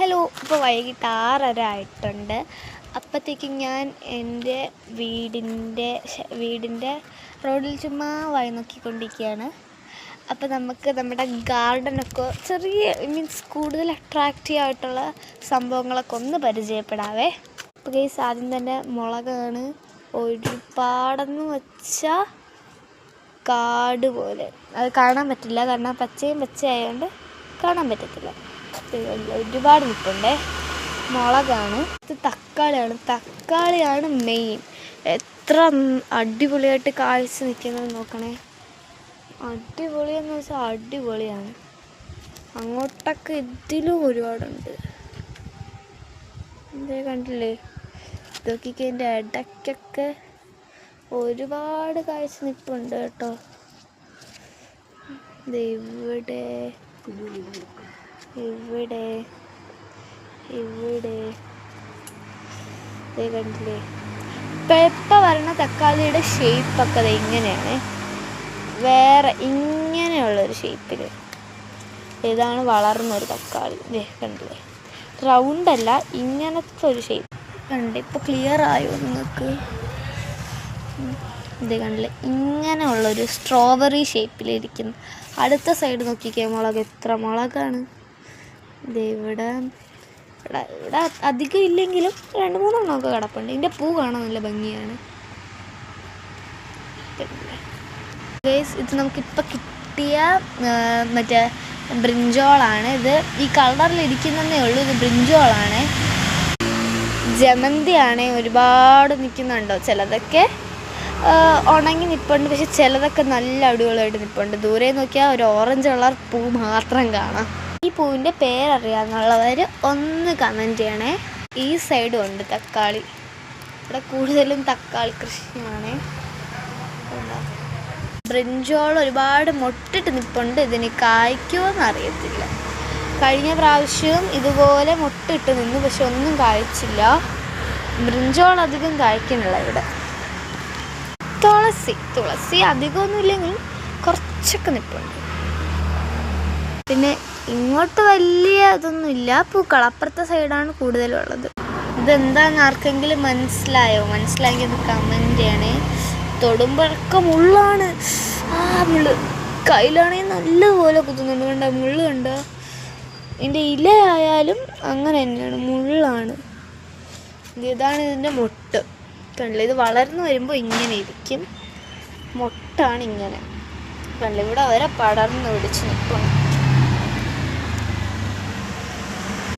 Hello, ഇപ്പോൾ വൈകിട്ട് 6:30 ആയിട്ടുണ്ട്. അപ്പോഴത്തേക്കും ഞാൻ എൻ്റെ വീടിൻ്റെ റോഡിൽ ചുമ്മാ വായി നോക്കിക്കൊണ്ടിരിക്കുകയാണ്. അപ്പോൾ നമുക്ക് നമ്മുടെ ഗാർഡനൊക്കെ ചെറിയ കൂടുതൽ അട്രാക്റ്റീവ് ആയിട്ടുള്ള സംഭവങ്ങളൊക്കെ ഒന്ന് പരിചയപ്പെടാവേ. അപ്പോൾ ഗൈസ്, ആദ്യം തന്നെ മുളകാണ്. ഒരുപാടെന്ന് വെച്ചാൽ കാട് പോലെ. അത് കാണാൻ പറ്റില്ല, കാരണം പച്ചയായതുകൊണ്ട് കാണാൻ പറ്റത്തില്ല. ഒരുപാട് നിൽപ്പുണ്ടേ. മുളകാണ്. ഇത് തക്കാളിയാണ് മെയിൻ. എത്ര അടിപൊളിയായിട്ട് കാഴ്ച നിൽക്കുന്നത് നോക്കണേ. അടിപൊളിയെന്ന് വെച്ചാൽ അടിപൊളിയാണ്. അങ്ങോട്ടൊക്കെ ഇതിലും ഒരുപാടുണ്ട്. എന്തേ കണ്ടില്ലേ? ഇതൊക്കെ എൻ്റെ ഇടയ്ക്കൊക്കെ ഒരുപാട് കാഴ്ച നിൽപ്പുണ്ട് കേട്ടോ. ഇവിടെ കണ്ടില്ലേ? ഇപ്പം വരണ തക്കാളിയുടെ ഷേപ്പൊക്കെ അത് ഇങ്ങനെയാണ്. വേറെ ഇങ്ങനെയുള്ളൊരു ഷേപ്പിൽ. ഇതാണ് വളർന്നൊരു തക്കാളി. കണ്ടില്ലേ? റൗണ്ടല്ല, ഇങ്ങനത്തെ ഒരു ഷേപ്പ്. കണ്ടില്ലേ? ഇപ്പോൾ ക്ലിയർ ആയോ നിങ്ങൾക്ക്? കണ്ടില്ലേ? ഇങ്ങനെയുള്ളൊരു സ്ട്രോബെറി ഷേപ്പിലിരിക്കുന്നു. അടുത്ത സൈഡ് നോക്കിക്കേ, മുളക് എത്ര മുളകാണ്. ഇവിടെ അധികം ഇല്ലെങ്കിലും 2-3 കിടപ്പുണ്ട്. ഇതിൻ്റെ പൂ കാണാൻ നല്ല ഭംഗിയാണ്. ഇത് നമുക്കിപ്പോൾ കിട്ടിയ മറ്റേ ബ്രിഞ്ചോളാണ്. ഇത് ഈ കളറിലിരിക്കുന്നതേ ഉള്ളൂ. ഇത് ബ്രിഞ്ചോളാണ്. ജമന്തിയാണ്. ഒരുപാട് നിൽക്കുന്നുണ്ടോ? ചിലതൊക്കെ ഉണങ്ങി നിൽപ്പുണ്ട്, പക്ഷെ ചിലതൊക്കെ നല്ല അടിപൊളിയായിട്ട് നിൽപ്പുണ്ട്. ദൂരെ നോക്കിയാൽ ഒരു ഓറഞ്ച് കളർ പൂ മാത്രം കാണാം. ഈ പൂവിൻ്റെ പേരറിയാമെന്നുള്ളവർ ഒന്ന് കമൻറ്റ് ചെയ്യണേ. ഈ സൈഡും ഉണ്ട് തക്കാളി. ഇവിടെ കൂടുതലും തക്കാളി കൃഷിയാണ്. ബ്രിഞ്ചോൾ ഒരുപാട് മൊട്ടിട്ട് നിൽപ്പുണ്ട്. ഇതിന് കായ്ക്കുമോയെന്ന് അറിയത്തില്ല. കഴിഞ്ഞ പ്രാവശ്യവും ഇതുപോലെ മൊട്ടിട്ട് നിന്നു, പക്ഷെ ഒന്നും കായ്ച്ചില്ല. ബ്രിഞ്ചോൾ അധികം കായ്ക്കുന്നില്ല ഇവിടെ. തുളസി അധികമൊന്നും ഇല്ലെങ്കിലും കുറച്ചൊക്കെ നിൽപ്പുണ്ട്. പിന്നെ ഇങ്ങോട്ട് വലിയ ഇതൊന്നുമില്ല പൂക്കൾ. അപ്പുറത്തെ സൈഡാണ് കൂടുതലുള്ളത്. ഇതെന്താണെന്ന് ആർക്കെങ്കിലും മനസ്സിലായെങ്കിൽ ഇത് കമൻറ്റ് ചെയ്യണേ. തൊടുമ്പോഴൊക്കെ മുള്ളാണ്. മുള്ള് കയ്യിലാണെങ്കിൽ നല്ലപോലെ കുത്തുന്നുണ്ട്. കണ്ട മുള്ള് കണ്ട? ഇതിൻ്റെ ഇലയായാലും അങ്ങനെ തന്നെയാണ്, മുള്ളാണ്. ഇതാണ് ഇതിൻ്റെ മൊട്ട്. കണ്ടില്ല? ഇത് വളർന്നു വരുമ്പോൾ ഇങ്ങനെ ഇരിക്കും. മൊട്ടാണ് ഇങ്ങനെ. കണ്ടില്ല? ഇവിടെ വരെ പടർന്ന് പിടിച്ച് നിൽക്കണം.